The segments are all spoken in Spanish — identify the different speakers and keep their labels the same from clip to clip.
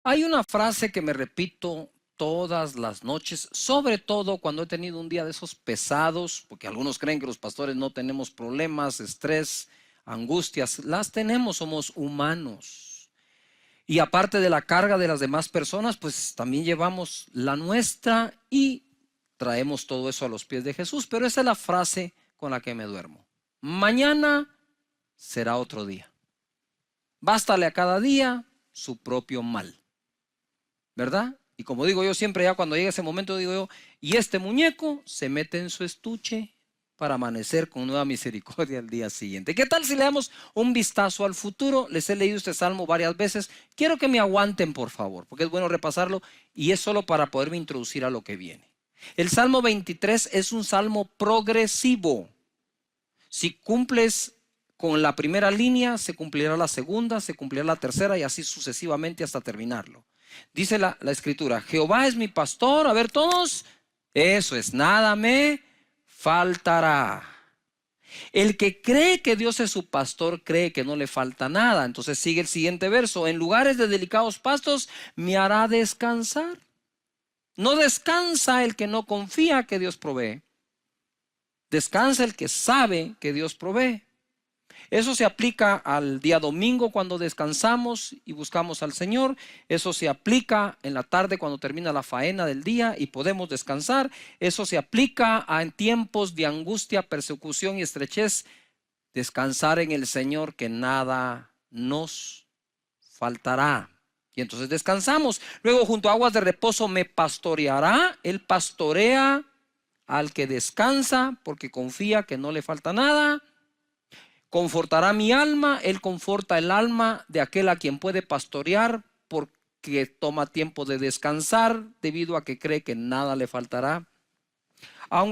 Speaker 1: Hay una frase que me repito todas las noches, sobre todo cuando he tenido un día de esos pesados, porque algunos creen que los pastores no tenemos problemas, estrés, angustias. Las tenemos, somos humanos. Y aparte de la carga de las demás personas, pues también llevamos la nuestra y traemos todo eso a los pies de Jesús. Pero esa es la frase con la que me duermo. Mañana será otro día. Bástale a cada día su propio mal. ¿Verdad? Y como digo yo siempre, ya cuando llega ese momento, digo yo, y este muñeco se mete en su estuche para amanecer con nueva misericordia el día siguiente. ¿Qué tal si le damos un vistazo al futuro? Les he leído este salmo varias veces. Quiero que me aguanten, por favor, porque es bueno repasarlo y es solo para poderme introducir a lo que viene. El Salmo 23 es un salmo progresivo. Si cumples con la primera línea, se cumplirá la segunda, se cumplirá la tercera y así sucesivamente hasta terminarlo. Dice la escritura, Jehová es mi pastor, a ver todos, eso es, nada me faltará. El que cree que Dios es su pastor, cree que no le falta nada. Entonces sigue el siguiente verso, en lugares de delicados pastos me hará descansar. No descansa el que no confía que Dios provee. Descansa el que sabe que Dios provee. Eso se aplica al día domingo cuando descansamos y buscamos al Señor. Eso se aplica en la tarde cuando termina la faena del día y podemos descansar. Eso se aplica en tiempos de angustia, persecución y estrechez. Descansar en el Señor, que nada nos faltará. Y entonces descansamos. Luego, junto a aguas de reposo me pastoreará. Él pastorea al que descansa porque confía que no le falta nada. Confortará mi alma, Él conforta el alma de aquel a quien puede pastorear porque toma tiempo de descansar debido a que cree que nada le faltará.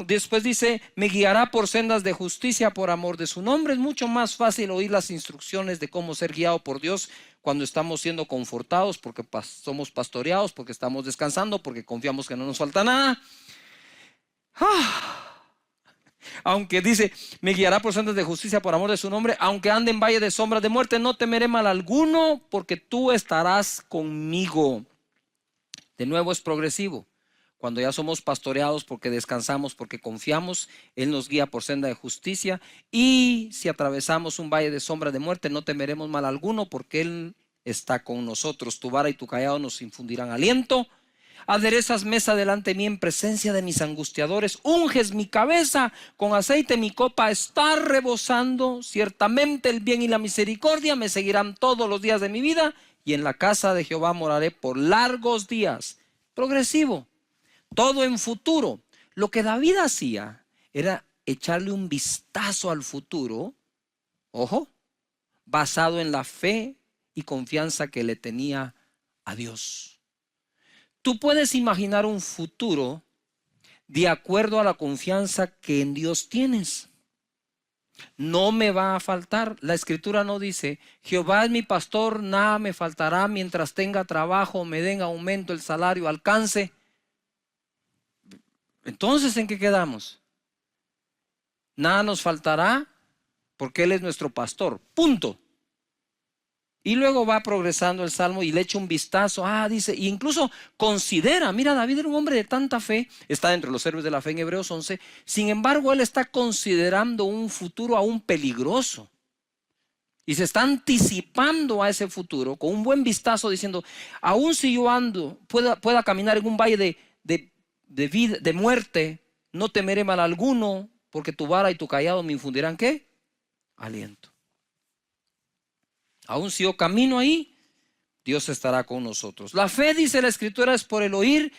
Speaker 1: Después dice, me guiará por sendas de justicia por amor de su nombre. Es mucho más fácil oír las instrucciones de cómo ser guiado por Dios cuando estamos siendo confortados, porque somos pastoreados, porque estamos descansando, porque confiamos que no nos falta nada. Aunque dice, me guiará por sendas de justicia por amor de su nombre, aunque ande en valle de sombras de muerte, no temeré mal alguno, porque tú estarás conmigo. De nuevo es progresivo. Cuando ya somos pastoreados porque descansamos, porque confiamos, Él nos guía por senda de justicia. Y si atravesamos un valle de sombra de muerte, no temeremos mal alguno, porque Él está con nosotros. Tu vara y tu cayado nos infundirán aliento. Aderezas mesa delante de mí en presencia de mis angustiadores. Unges mi cabeza con aceite, mi copa está rebosando. Ciertamente el bien y la misericordia me seguirán todos los días de mi vida, y en la casa de Jehová moraré por largos días. Progresivo, todo en futuro. Lo que David hacía era echarle un vistazo al futuro, ojo, basado en la fe y confianza que le tenía a Dios. Tú puedes imaginar un futuro de acuerdo a la confianza que en Dios tienes. No me va a faltar. La escritura no dice, Jehová es mi pastor, nada me faltará mientras tenga trabajo, me den aumento, el salario alcance. Entonces, ¿en qué quedamos? Nada nos faltará porque Él es nuestro pastor. Punto. Y luego va progresando el salmo y le echa un vistazo. Dice, e incluso considera, mira, David era un hombre de tanta fe, está dentro de los héroes de la fe en Hebreos 11. Sin embargo, él está considerando un futuro aún peligroso. Y se está anticipando a ese futuro con un buen vistazo diciendo, aún si yo ando, pueda caminar en un valle de muerte, no temeré mal alguno, porque tu vara y tu cayado me infundirán, ¿qué? Aliento. Aún si yo camino ahí, Dios estará con nosotros. La fe, dice la escritura, es por el oír,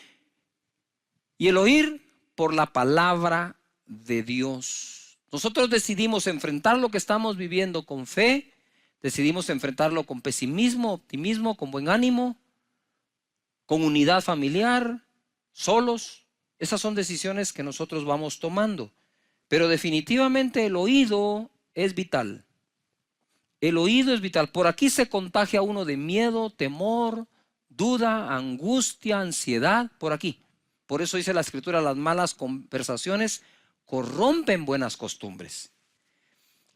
Speaker 1: y el oír por la palabra de Dios. Nosotros decidimos enfrentar lo que estamos viviendo con fe, decidimos enfrentarlo con pesimismo, optimismo, con buen ánimo, con unidad familiar, solos. Esas son decisiones que nosotros vamos tomando. Pero definitivamente el oído es vital. El oído es vital. Por aquí se contagia uno de miedo, temor, duda, angustia, ansiedad. Por aquí. Por eso dice la escritura, las malas conversaciones corrompen buenas costumbres.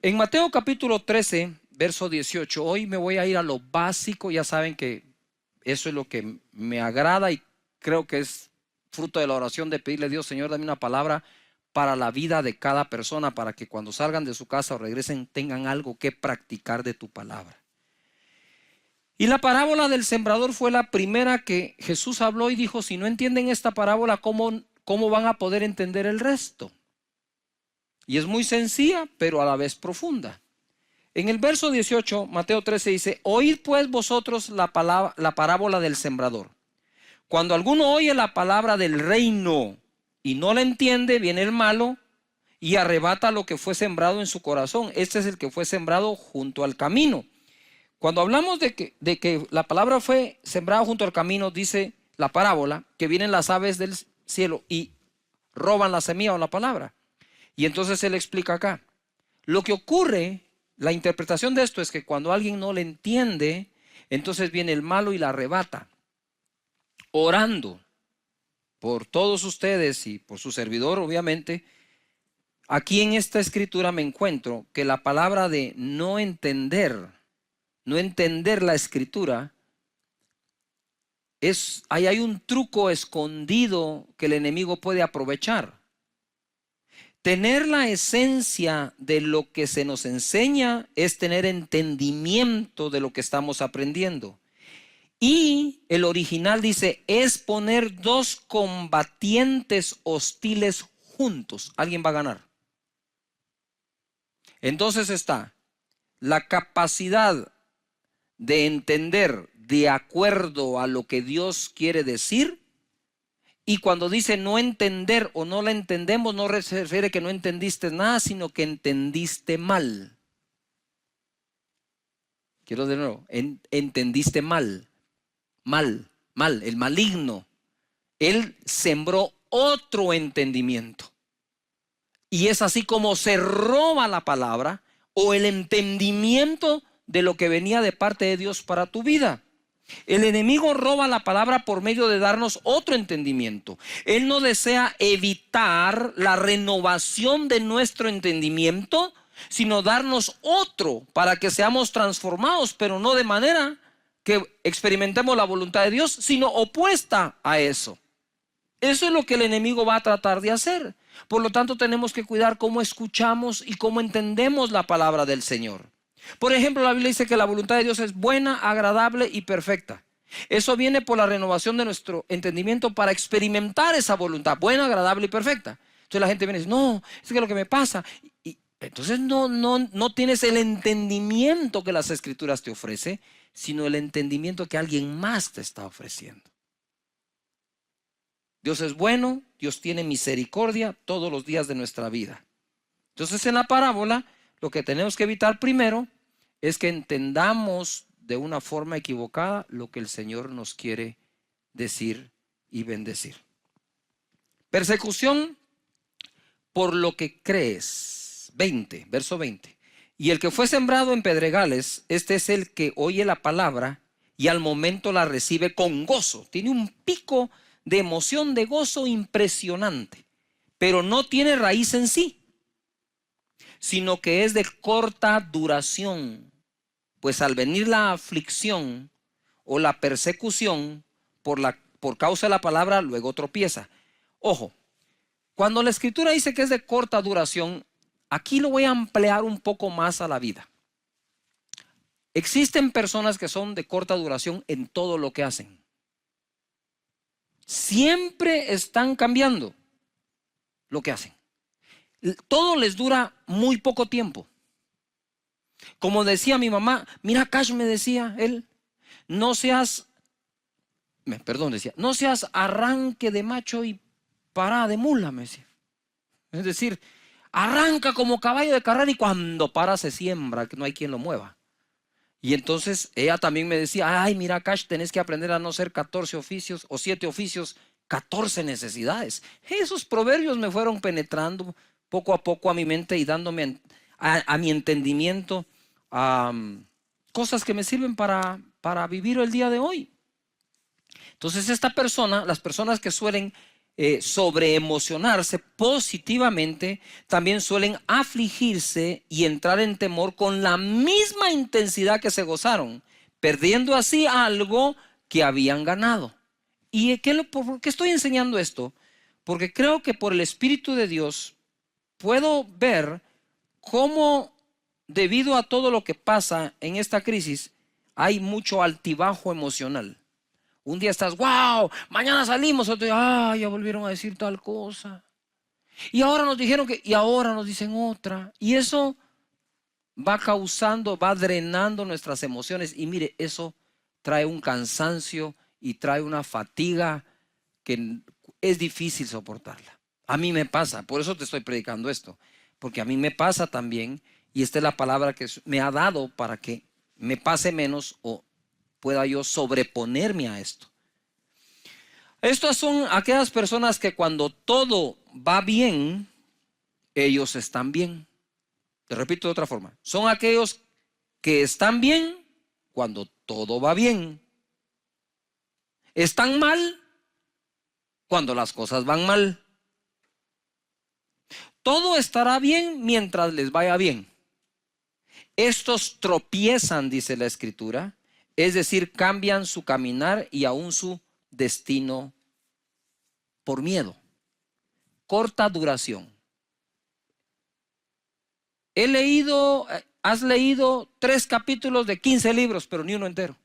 Speaker 1: En Mateo capítulo 13, verso 18, hoy me voy a ir a lo básico. Ya saben que Eso es lo que me agrada y creo que es fruto de la oración de pedirle a Dios, Señor, dame una palabra para la vida de cada persona, para que cuando salgan de su casa o regresen tengan algo que practicar de tu palabra. Y la parábola del sembrador fue la primera que Jesús habló y dijo, si no entienden esta parábola, ¿cómo van a poder entender el resto? Y es muy sencilla, pero a la vez profunda. En el verso 18, Mateo 13 dice, oíd pues vosotros la parábola del sembrador. Cuando alguno oye la palabra del reino y no la entiende, viene el malo y arrebata lo que fue sembrado en su corazón. Este es el que fue sembrado junto al camino. Cuando hablamos de que la palabra fue sembrada junto al camino, dice la parábola, que vienen las aves del cielo y roban la semilla o la palabra. Y entonces él explica acá. Lo que ocurre, la interpretación de esto es que cuando alguien no le entiende, entonces viene el malo y la arrebata. Orando por todos ustedes y por su servidor, obviamente, aquí en esta escritura me encuentro que la palabra de no entender la escritura, ahí hay un truco escondido que el enemigo puede aprovechar. Tener la esencia de lo que se nos enseña es tener entendimiento de lo que estamos aprendiendo. Y el original dice, es poner dos combatientes hostiles juntos. Alguien va a ganar. Entonces está la capacidad de entender de acuerdo a lo que Dios quiere decir. Y cuando dice no entender o no la entendemos, no se refiere que no entendiste nada, sino que entendiste mal. Quiero de nuevo, entendiste mal, el maligno. Él sembró otro entendimiento. Y es así como se roba la palabra o el entendimiento de lo que venía de parte de Dios para tu vida. El enemigo roba la palabra por medio de darnos otro entendimiento. Él no desea evitar la renovación de nuestro entendimiento, sino darnos otro para que seamos transformados, pero no de manera que experimentemos la voluntad de Dios, sino opuesta a eso. Eso es lo que el enemigo va a tratar de hacer. Por lo tanto, tenemos que cuidar cómo escuchamos y cómo entendemos la palabra del Señor. Por ejemplo, la Biblia dice que la voluntad de Dios es buena, agradable y perfecta. Eso viene por la renovación de nuestro entendimiento para experimentar esa voluntad buena, agradable y perfecta. Entonces la gente viene y dice, no, es que lo que me pasa. Y entonces no tienes el entendimiento que las Escrituras te ofrecen, sino el entendimiento que alguien más te está ofreciendo. Dios es bueno, Dios tiene misericordia todos los días de nuestra vida. Entonces en la parábola lo que tenemos que evitar primero es que entendamos de una forma equivocada lo que el Señor nos quiere decir y bendecir. Persecución por lo que crees. 20, verso 20. Y el que fue sembrado en pedregales, este es el que oye la palabra y al momento la recibe con gozo. Tiene un pico de emoción, de gozo impresionante, pero no tiene raíz en sí, sino que es de corta duración. Pues al venir la aflicción o la persecución por causa de la palabra, luego tropieza. Ojo, cuando la Escritura dice que es de corta duración, aquí lo voy a ampliar un poco más a la vida. Existen personas que son de corta duración en todo lo que hacen. Siempre están cambiando lo que hacen. Todo les dura muy poco tiempo. Como decía mi mamá, mira, Cash, me decía él, no seas arranque de macho y parada de mula, me decía. Es decir, arranca como caballo de carrera y cuando para se siembra, que no hay quien lo mueva. Y entonces ella también me decía, ay, mira, Cash, tenés que aprender a no ser 14 oficios o 7 oficios, 14 necesidades. Esos proverbios me fueron penetrando poco a poco a mi mente y dándome a mi entendimiento cosas que me sirven para vivir el día de hoy. Entonces las personas que suelen sobreemocionarse positivamente, también suelen afligirse y entrar en temor con la misma intensidad que se gozaron, perdiendo así algo que habían ganado. ¿Y por qué estoy enseñando esto? Porque creo que por el Espíritu de Dios puedo ver cómo, debido a todo lo que pasa en esta crisis, hay mucho altibajo emocional. Un día estás, wow, mañana salimos, otro día, ya volvieron a decir tal cosa. Y ahora nos dijeron y ahora nos dicen otra. Y eso va causando, va drenando nuestras emociones. Y mire, eso trae un cansancio y trae una fatiga que es difícil soportarla. A mí me pasa, por eso te estoy predicando esto, porque a mí me pasa también, y esta es la palabra que me ha dado para que me pase menos o pueda yo sobreponerme a esto. Estas son aquellas personas que cuando todo va bien, ellos están bien. Te repito de otra forma, son aquellos que están bien cuando todo va bien. Están mal cuando las cosas van mal. Todo estará bien mientras les vaya bien. Estos tropiezan, dice la Escritura, es decir, cambian su caminar y aún su destino por miedo. Corta duración. Has leído 3 capítulos de 15 libros, pero ni uno entero.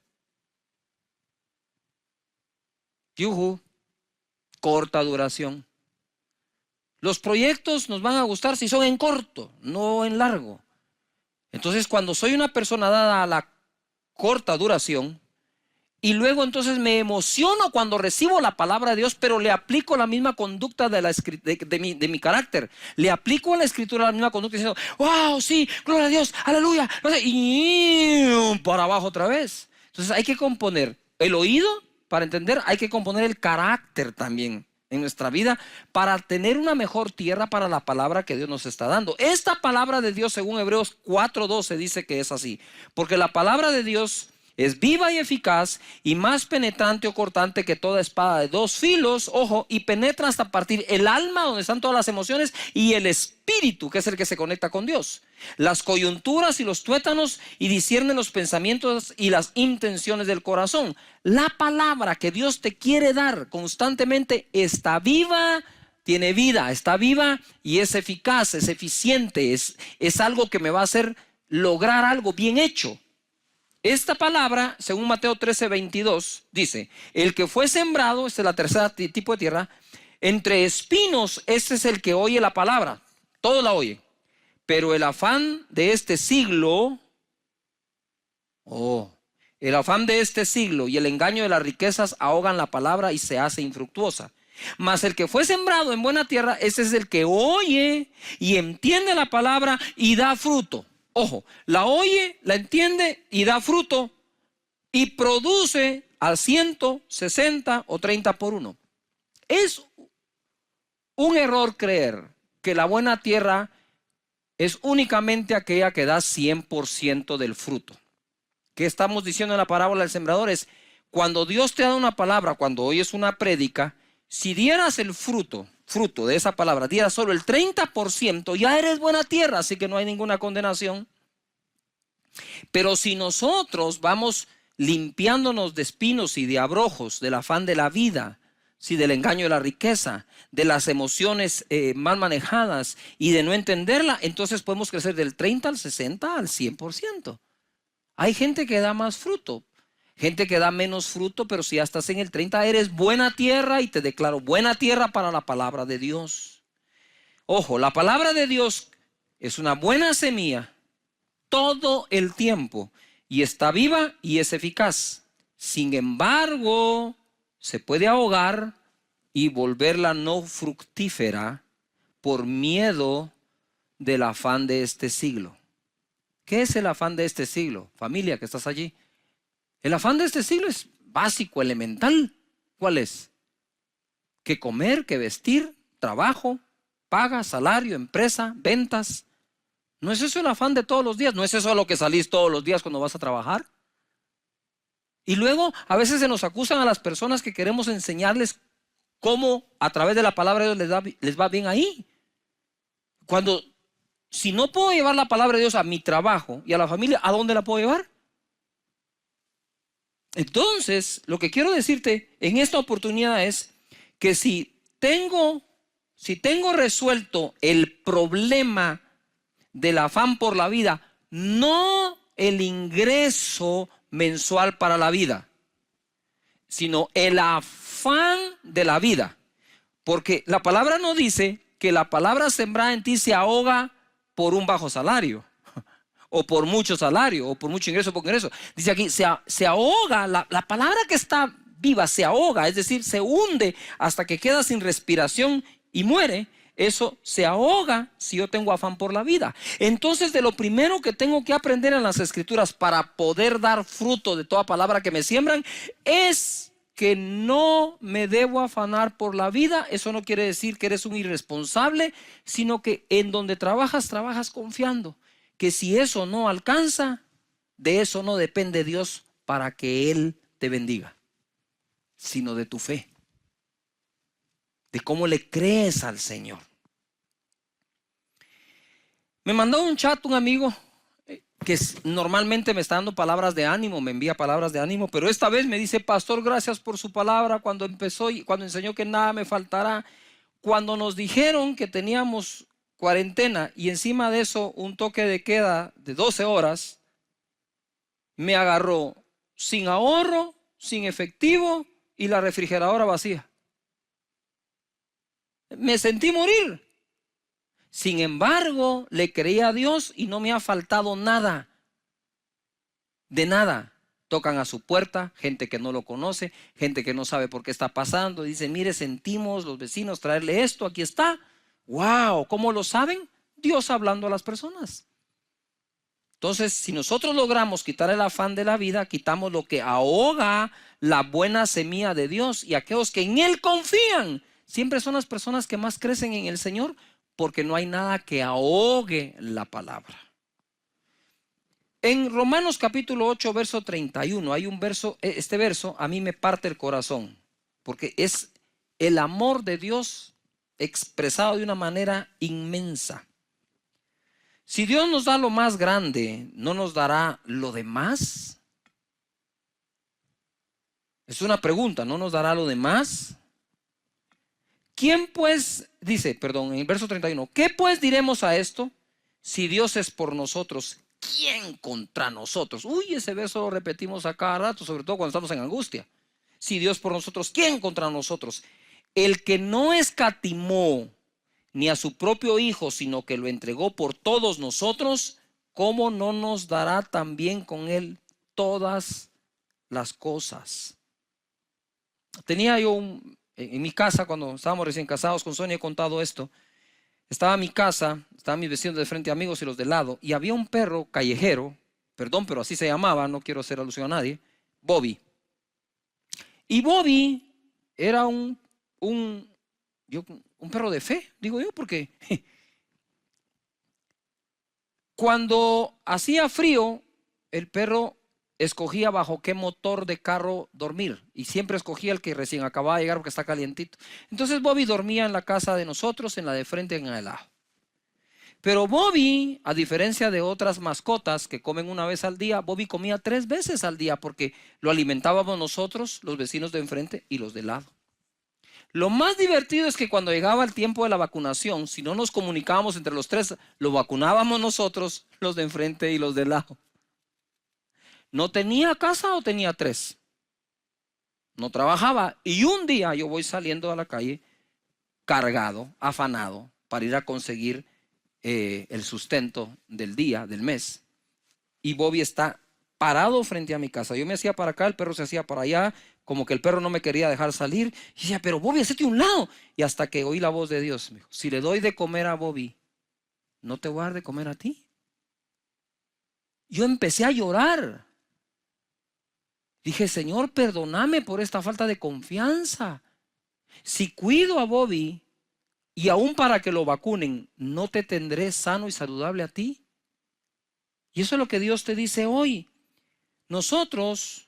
Speaker 1: Yuhu, corta duración. Los proyectos nos van a gustar si son en corto, no en largo. Entonces, cuando soy una persona dada a la corta duración, y luego entonces me emociono cuando recibo la palabra de Dios, pero le aplico la misma conducta de mi carácter. Le aplico a la Escritura la misma conducta diciendo, wow, sí, gloria a Dios, aleluya. Y para abajo otra vez. Entonces hay que componer el oído para entender, hay que componer el carácter también en nuestra vida para tener una mejor tierra para la palabra que Dios nos está dando. Esta palabra de Dios, según Hebreos 4:12, dice que es así. Porque la palabra de Dios es viva y eficaz y más penetrante o cortante que toda espada de 2 filos, ojo, y penetra hasta partir el alma, donde están todas las emociones, y el espíritu, que es el que se conecta con Dios, las coyunturas y los tuétanos, y discierne los pensamientos y las intenciones del corazón. La palabra que Dios te quiere dar constantemente está viva, tiene vida, está viva y es eficaz, es eficiente, es algo que me va a hacer lograr algo bien hecho. Esta palabra, según Mateo 13:22, dice, el que fue sembrado, este es la tercera tipo de tierra, entre espinos, este es el que oye la palabra, todo la oye, pero el afán de este siglo, el afán de este siglo y el engaño de las riquezas ahogan la palabra y se hace infructuosa. Mas el que fue sembrado en buena tierra, ese es el que oye y entiende la palabra y da fruto. Ojo, la oye, la entiende y da fruto y produce al 100, 60 o 30 por uno. Es un error creer que la buena tierra es únicamente aquella que da 100% del fruto. ¿Qué estamos diciendo en la parábola del sembrador? Es cuando Dios te da una palabra, cuando oyes una prédica, si dieras el fruto de esa palabra, dieras solo el 30%, ya eres buena tierra, así que no hay ninguna condenación. Pero si nosotros vamos limpiándonos de espinos y de abrojos, del afán de la vida, sí, del engaño de la riqueza, de las emociones mal manejadas y de no entenderla, entonces podemos crecer del 30 al 60 al 100%. Hay gente que da más fruto, gente que da menos fruto, pero si ya estás en el 30, eres buena tierra y te declaro buena tierra para la palabra de Dios. Ojo, la palabra de Dios es una buena semilla todo el tiempo y está viva y es eficaz. Sin embargo, se puede ahogar y volverla no fructífera por miedo del afán de este siglo. ¿Qué es el afán de este siglo? Familia que estás allí. El afán de este siglo es básico, elemental. ¿Cuál es? ¿Qué comer, qué vestir, trabajo, paga, salario, empresa, ventas? ¿No es eso el afán de todos los días? ¿No es eso a lo que salís todos los días cuando vas a trabajar? Y luego a veces se nos acusan a las personas que queremos enseñarles cómo a través de la palabra de Dios les va bien ahí. Cuando, si no puedo llevar la palabra de Dios a mi trabajo y a la familia, ¿a dónde la puedo llevar? Entonces, lo que quiero decirte en esta oportunidad es que si tengo resuelto el problema del afán por la vida, no el ingreso mensual para la vida, sino el afán de la vida. Porque la palabra no dice que la palabra sembrada en ti se ahoga por un bajo salario, o por mucho salario, o por mucho ingreso, poco ingreso. Dice aquí, se ahoga, la palabra que está viva se ahoga, es decir, se hunde hasta que queda sin respiración y muere. Eso se ahoga si yo tengo afán por la vida. Entonces, de lo primero que tengo que aprender en las Escrituras para poder dar fruto de toda palabra que me siembran es que no me debo afanar por la vida. Eso no quiere decir que eres un irresponsable, sino que en donde trabajas, trabajas confiando que si eso no alcanza, de eso no depende Dios para que Él te bendiga, sino de tu fe, de cómo le crees al Señor. Me mandó un chat un amigo que normalmente me está dando palabras de ánimo, me envía palabras de ánimo, pero esta vez me dice: pastor, gracias por su palabra cuando empezó y cuando enseñó que nada me faltará. Cuando nos dijeron que teníamos cuarentena y encima de eso un toque de queda de 12 horas, me agarró sin ahorro, sin efectivo y la refrigeradora vacía. Me sentí morir. Sin embargo, le creí a Dios y no me ha faltado nada. De nada. Tocan a su puerta, gente que no lo conoce, gente que no sabe por qué está pasando. Dicen: mire, sentimos los vecinos traerle esto, aquí está. ¡Wow! ¿Cómo lo saben? Dios hablando a las personas. Entonces, si nosotros logramos quitar el afán de la vida, quitamos lo que ahoga la buena semilla de Dios. Y aquellos que en Él confían, siempre son las personas que más crecen en el Señor, porque no hay nada que ahogue la palabra. En Romanos capítulo 8, verso 31, hay un verso, este verso a mí me parte el corazón, porque es el amor de Dios expresado de una manera inmensa. Si Dios nos da lo más grande, ¿no nos dará lo demás? Es una pregunta, ¿no nos dará lo demás? ¿Quién pues, dice, perdón, en el verso 31, ¿qué pues diremos a esto? Si Dios es por nosotros, ¿quién contra nosotros? Uy, ese verso lo repetimos a cada rato, sobre todo cuando estamos en angustia. Si Dios por nosotros, ¿quién contra nosotros? El que no escatimó ni a su propio Hijo, sino que lo entregó por todos nosotros, ¿cómo no nos dará también con Él todas las cosas? Tenía yo en mi casa, cuando estábamos recién casados con Sonia, he contado esto. Estaba mi casa, estaban mis vecinos de frente, amigos, y los de lado, y había un perro callejero, perdón, pero así se llamaba, no quiero hacer alusión a nadie, Bobby. Y Bobby era un perro de fe, digo yo, porque cuando hacía frío, el perro escogía bajo qué motor de carro dormir, y siempre escogía el que recién acababa de llegar porque está calientito. Entonces Bobby dormía en la casa de nosotros, en la de frente, en el lado. Pero Bobby, a diferencia de otras mascotas que comen una vez al día, Bobby comía 3 veces al día porque lo alimentábamos nosotros, los vecinos de enfrente y los de lado. Lo más divertido es que cuando llegaba el tiempo de la vacunación, si no nos comunicábamos entre los 3, lo vacunábamos nosotros, los de enfrente y los de lado. ¿No tenía casa o tenía 3? No trabajaba. Y un día yo voy saliendo a la calle cargado, afanado, para ir a conseguir el sustento del día, del mes. Y Bobby está parado frente a mi casa. Yo me hacía para acá, el perro se hacía para allá, como que el perro no me quería dejar salir. Y decía: pero Bobby, hacete un lado. Y hasta que oí la voz de Dios, me dijo: si le doy de comer a Bobby, ¿no te voy a dar de comer a ti? Yo empecé a llorar. Dije: Señor, perdóname por esta falta de confianza. Si cuido a Bobby y aún para que lo vacunen, ¿no te tendré sano y saludable a ti? Y eso es lo que Dios te dice hoy. Nosotros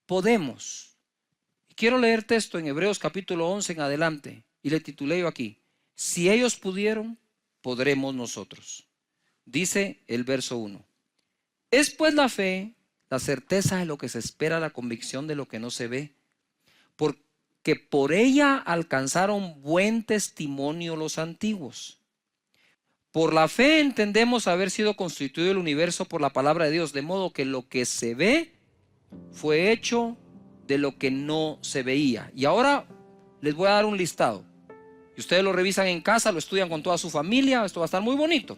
Speaker 1: podemos. Quiero leer texto en Hebreos capítulo 11 en adelante, y le titulé yo aquí: si ellos pudieron, podremos nosotros. Dice el verso 1: es pues la fe La certeza de lo que se espera, la convicción de lo que no se ve. Porque por ella alcanzaron buen testimonio los antiguos. Por la fe entendemos haber sido constituido el universo por la palabra de Dios, de modo que lo que se ve fue hecho de lo que no se veía. Y ahora les voy a dar un listado. Y ustedes lo revisan en casa, lo estudian con toda su familia. Esto va a estar muy bonito.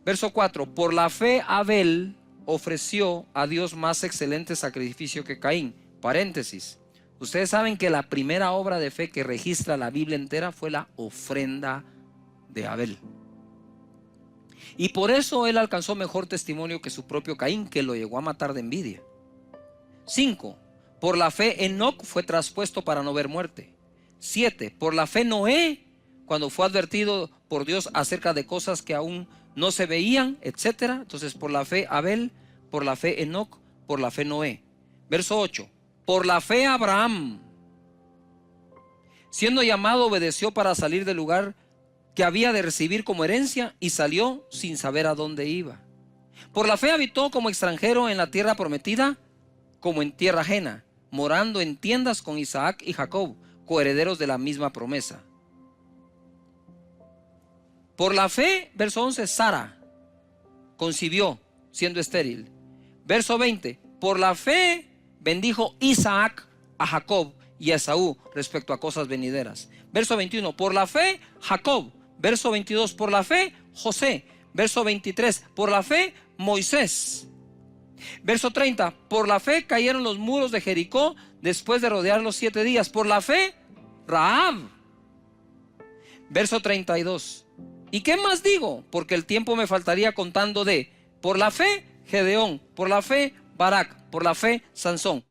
Speaker 1: Verso 4. Por la fe Abel ofreció a Dios más excelente sacrificio que Caín. Paréntesis. Ustedes saben que la primera obra de fe que registra la Biblia entera fue la ofrenda de Abel. Y por eso él alcanzó mejor testimonio que su propio Caín, que lo llegó a matar de envidia. 5. Por la fe Enoc fue traspuesto para no ver muerte. 7. Por la fe Noé, cuando fue advertido por Dios acerca de cosas que aún no se veían, etc. Entonces por la fe Abel, por la fe Enoc, por la fe Noé. Verso 8. Por la fe Abraham, siendo llamado, obedeció para salir del lugar que había de recibir como herencia y salió sin saber a dónde iba. Por la fe habitó como extranjero en la tierra prometida, como en tierra ajena, morando en tiendas con Isaac y Jacob, coherederos de la misma promesa. Por la fe, verso 11, Sara concibió siendo estéril. Verso 20, por la fe bendijo Isaac a Jacob y a Esaú respecto a cosas venideras. Verso 21, por la fe Jacob. Verso 22, por la fe José. Verso 23, por la fe Moisés. Verso 30, por la fe cayeron los muros de Jericó después de rodearlos 7 días. Por la fe Rahab. Verso 32, ¿y qué más digo? Porque el tiempo me faltaría contando de, por la fe Gedeón, por la fe Barak, por la fe Sansón,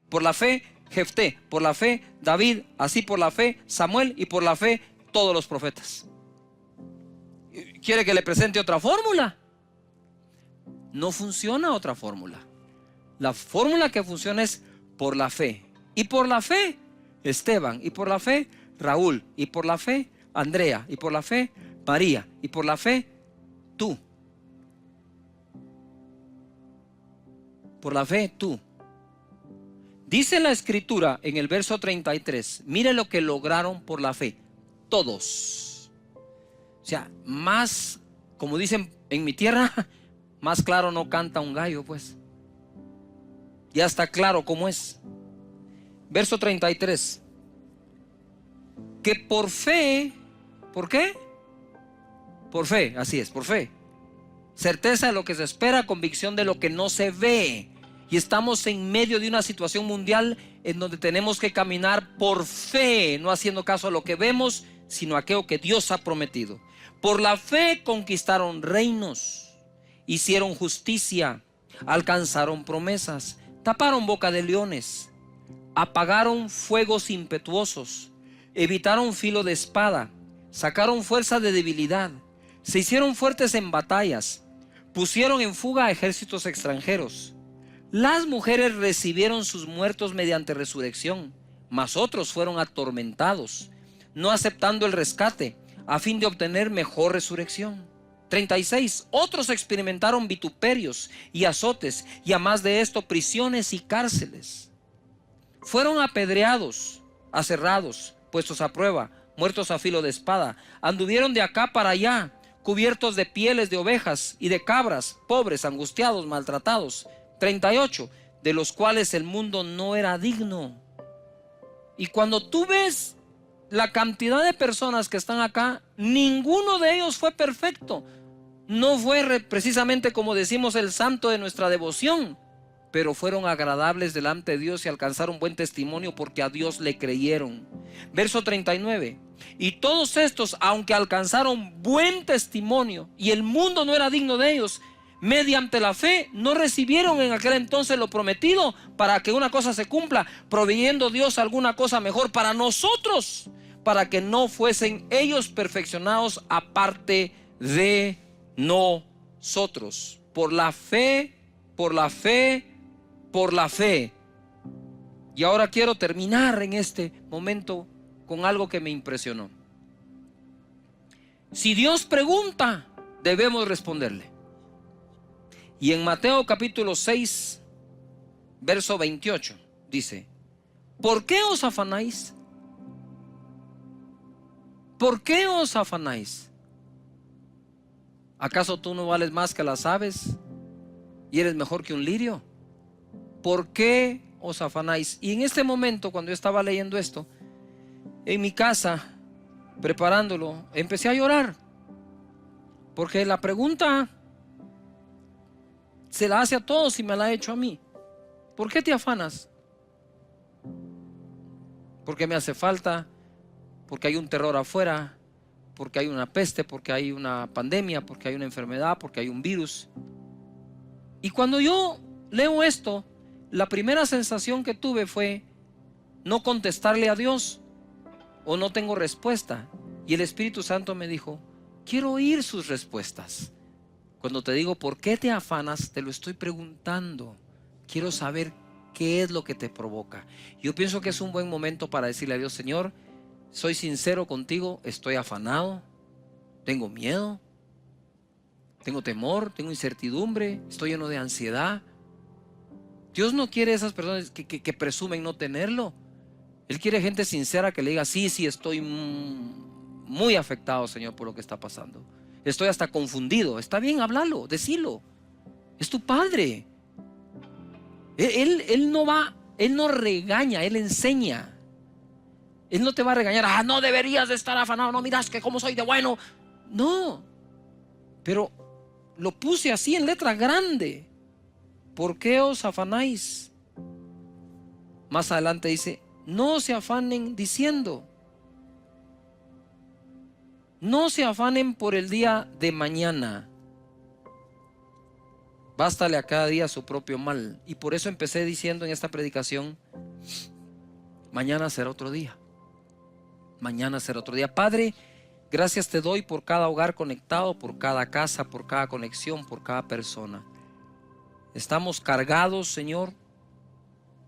Speaker 1: por la fe Jefté, por la fe David, así por la fe Samuel y por la fe todos los profetas. ¿Quiere que le presente otra fórmula? No funciona otra fórmula. La fórmula que funciona es por la fe. Y por la fe Esteban, y por la fe Raúl, y por la fe Andrea, y por la fe María, y por la fe tú. Por la fe tú. Dice la escritura en el verso 33, mire lo que lograron por la fe. Todos. O sea, más, como dicen en mi tierra, más claro no canta un gallo, pues. Ya está claro cómo es. Verso 33. Que por fe, ¿por qué? Por fe, así es, por fe. Certeza de lo que se espera, convicción de lo que no se ve. Y estamos en medio de una situación mundial en donde tenemos que caminar por fe, no haciendo caso a lo que vemos, sino a aquello que Dios ha prometido. Por la fe conquistaron reinos, hicieron justicia, alcanzaron promesas, taparon boca de leones, apagaron fuegos impetuosos, evitaron filo de espada, sacaron fuerza de debilidad, se hicieron fuertes en batallas, pusieron en fuga a ejércitos extranjeros. Las mujeres recibieron sus muertos mediante resurrección, mas otros fueron atormentados, no aceptando el rescate, a fin de obtener mejor resurrección. 36. Otros experimentaron vituperios y azotes, y a más de esto prisiones y cárceles. Fueron apedreados, aserrados, puestos a prueba, muertos a filo de espada. Anduvieron de acá para allá, cubiertos de pieles de ovejas y de cabras, pobres, angustiados, maltratados. 38. De los cuales el mundo no era digno. Y cuando tú ves la cantidad de personas que están acá, ninguno de ellos fue perfecto. No fue precisamente como decimos el santo de nuestra devoción, pero fueron agradables delante de Dios y alcanzaron buen testimonio porque a Dios le creyeron. Verso 39. Y todos estos, aunque alcanzaron buen testimonio y el mundo no era digno de ellos, mediante la fe no recibieron en aquel entonces lo prometido, para que una cosa se cumpla, proveyendo Dios alguna cosa mejor para nosotros, para que no fuesen ellos perfeccionados aparte de nosotros. Por la fe, por la fe, por la fe. Y ahora quiero terminar en este momento con algo que me impresionó. Si Dios pregunta, debemos responderle. Y en Mateo capítulo 6, verso 28, dice: ¿por qué os afanáis? ¿Por qué os afanáis? ¿Acaso tú no vales más que las aves y eres mejor que un lirio? ¿Por qué os afanáis? Y en este momento, cuando yo estaba leyendo esto, en mi casa, preparándolo, empecé a llorar, porque la pregunta se la hace a todos y me la ha hecho a mí. ¿Por qué te afanas? Porque me hace falta, porque hay un terror afuera, porque hay una peste, porque hay una pandemia, porque hay una enfermedad, porque hay un virus. Y cuando yo leo esto, la primera sensación que tuve fue no contestarle a Dios, o no tengo respuesta. Y el Espíritu Santo me dijo: quiero oír sus respuestas. Cuando te digo ¿por qué te afanas?, te lo estoy preguntando. Quiero saber qué es lo que te provoca. Yo pienso que es un buen momento para decirle a Dios: Señor, soy sincero contigo, estoy afanado, tengo miedo, tengo temor, tengo incertidumbre, estoy lleno de ansiedad. Dios no quiere esas personas que presumen no tenerlo. Él quiere gente sincera que le diga: sí, estoy muy afectado, Señor, por lo que está pasando. Estoy hasta confundido. Está bien, háblalo, decilo. Es tu Padre. Él no regaña, Él enseña. Él no te va a regañar: ah, no deberías de estar afanado, no miras que cómo soy de bueno. No, pero lo puse así en letra grande. ¿Por qué os afanáis? Más adelante dice: no se afanen diciendo. No se afanen por el día de mañana. Bástale a cada día su propio mal. Y por eso empecé diciendo en esta predicación: mañana será otro día. Mañana será otro día. Padre, gracias te doy por cada hogar conectado, por cada casa, por cada conexión, por cada persona. Estamos cargados, Señor.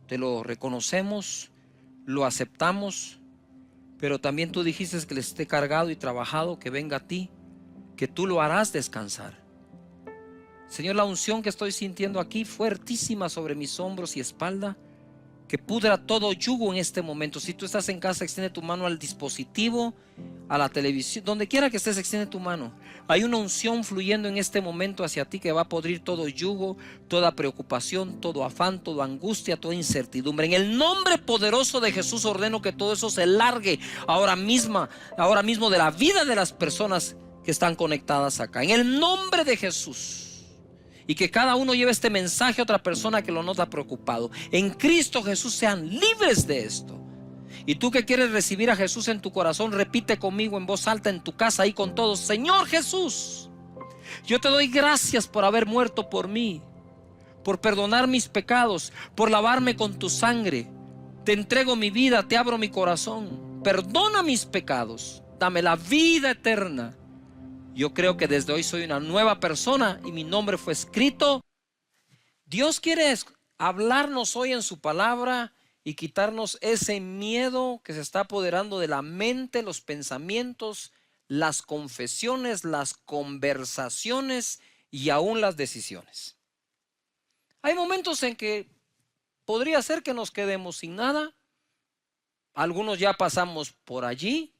Speaker 1: Te lo reconocemos, lo aceptamos. Pero también tú dijiste que le esté cargado y trabajado, que venga a ti, que tú lo harás descansar. Señor, la unción que estoy sintiendo aquí, fuertísima sobre mis hombros y espalda, que pudra todo yugo en este momento. Si tú estás en casa, extiende tu mano al dispositivo, a la televisión, donde quiera que estés, extiende tu mano. Hay una unción fluyendo en este momento hacia ti que va a podrir todo yugo, toda preocupación, todo afán, toda angustia, toda incertidumbre. En el nombre poderoso de Jesús ordeno que todo eso se largue ahora mismo de la vida de las personas que están conectadas acá. En el nombre de Jesús. Y que cada uno lleve este mensaje a otra persona que lo nota preocupado. En Cristo Jesús sean libres de esto. Y tú que quieres recibir a Jesús en tu corazón, repite conmigo en voz alta en tu casa, ahí con todos: Señor Jesús, yo te doy gracias por haber muerto por mí, por perdonar mis pecados, por lavarme con tu sangre. Te entrego mi vida, te abro mi corazón. Perdona mis pecados, dame la vida eterna. Yo creo que desde hoy soy una nueva persona y mi nombre fue escrito. Dios quiere hablarnos hoy en su palabra y quitarnos ese miedo que se está apoderando de la mente, los pensamientos, las confesiones, las conversaciones y aún las decisiones. Hay momentos en que podría ser que nos quedemos sin nada. Algunos ya pasamos por allí.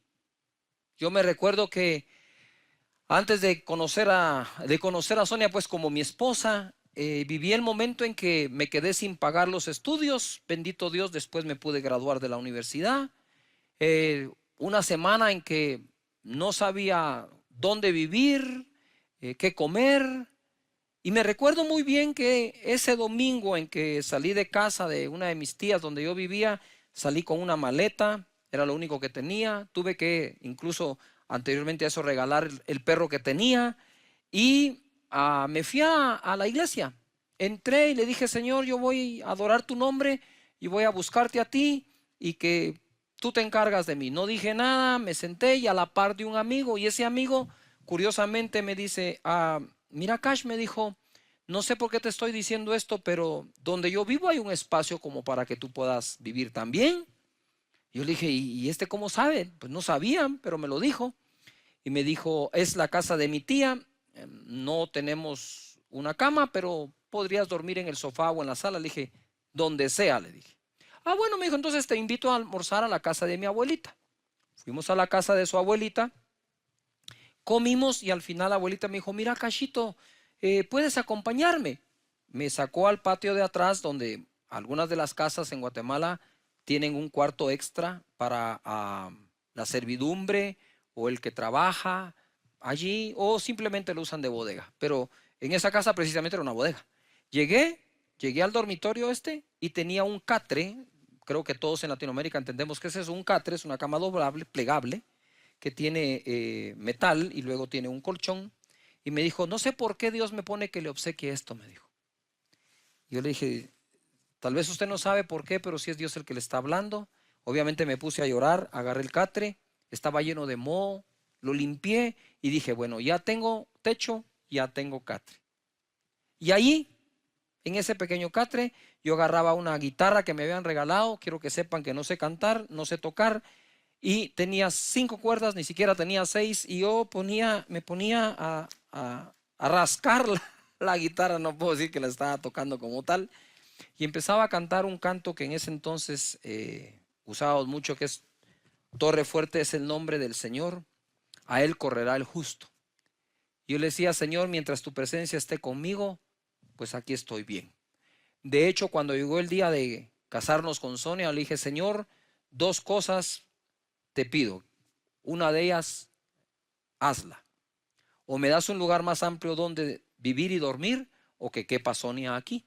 Speaker 1: Yo me recuerdo que antes de conocer a Sonia, pues como mi esposa, viví el momento en que me quedé sin pagar los estudios. Bendito Dios, después me pude graduar de la universidad. Una semana en que no sabía dónde vivir, qué comer. Y me recuerdo muy bien que ese domingo en que salí de casa de una de mis tías donde yo vivía, salí con una maleta, era lo único que tenía. Tuve que incluso anteriormente a eso regalar el perro que tenía y me fui a la iglesia. Entré y le dije: Señor, yo voy a adorar tu nombre y voy a buscarte a ti y que tú te encargas de mí. No dije nada, me senté y a la par de un amigo, y ese amigo curiosamente me dice: mira, Cash, me dijo, no sé por qué te estoy diciendo esto, pero donde yo vivo hay un espacio como para que tú puedas vivir también. Yo le dije: ¿y este cómo sabe? Pues no sabían, pero me lo dijo. Y me dijo: es la casa de mi tía, no tenemos una cama, pero podrías dormir en el sofá o en la sala. Le dije, donde sea, le dije. Ah, bueno, me dijo, entonces te invito a almorzar a la casa de mi abuelita. Fuimos a la casa de su abuelita, comimos y al final la abuelita me dijo, mira, Cachito, ¿puedes acompañarme? Me sacó al patio de atrás donde algunas de las casas en Guatemala tienen un cuarto extra para la servidumbre o el que trabaja allí o simplemente lo usan de bodega. Pero en esa casa precisamente era una bodega. Llegué al dormitorio y tenía un catre. Creo que todos en Latinoamérica entendemos que ese es un catre, es una cama doblable, plegable, que tiene metal y luego tiene un colchón. Y me dijo, no sé por qué Dios me pone que le obsequie esto, me dijo. Yo le dije, tal vez usted no sabe por qué, pero si es Dios el que le está hablando. Obviamente me puse a llorar, agarré el catre, estaba lleno de moho, lo limpié y dije, bueno, ya tengo techo, ya tengo catre. Y ahí, en ese pequeño catre, yo agarraba una guitarra que me habían regalado. Quiero que sepan que no sé cantar, no sé tocar. Y tenía 5 cuerdas, ni siquiera tenía 6. Y yo me ponía a rascar la guitarra. No puedo decir que la estaba tocando como tal. Y empezaba a cantar un canto que en ese entonces usábamos mucho, que es Torre fuerte es el nombre del Señor, a Él correrá el justo. Yo le decía, Señor, mientras tu presencia esté conmigo, pues aquí estoy bien. De hecho, cuando llegó el día de casarnos con Sonia, le dije, Señor, 2 cosas te pido. Una de ellas, hazla. O me das un lugar más amplio donde vivir y dormir, o que quepa Sonia aquí.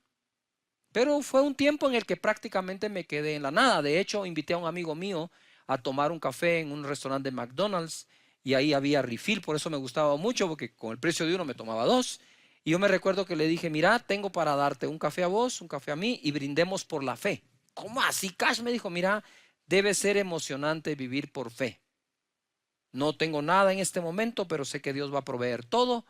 Speaker 1: Pero fue un tiempo en el que prácticamente me quedé en la nada. De hecho, invité a un amigo mío a tomar un café en un restaurante de McDonald's y ahí había refill, por eso me gustaba mucho, porque con el precio de uno me tomaba 2. Y yo me recuerdo que le dije, mira, tengo para darte un café a vos, un café a mí y brindemos por la fe. ¿Cómo así, Cash? Me dijo, mira, debe ser emocionante vivir por fe. No tengo nada en este momento, pero sé que Dios va a proveer todo.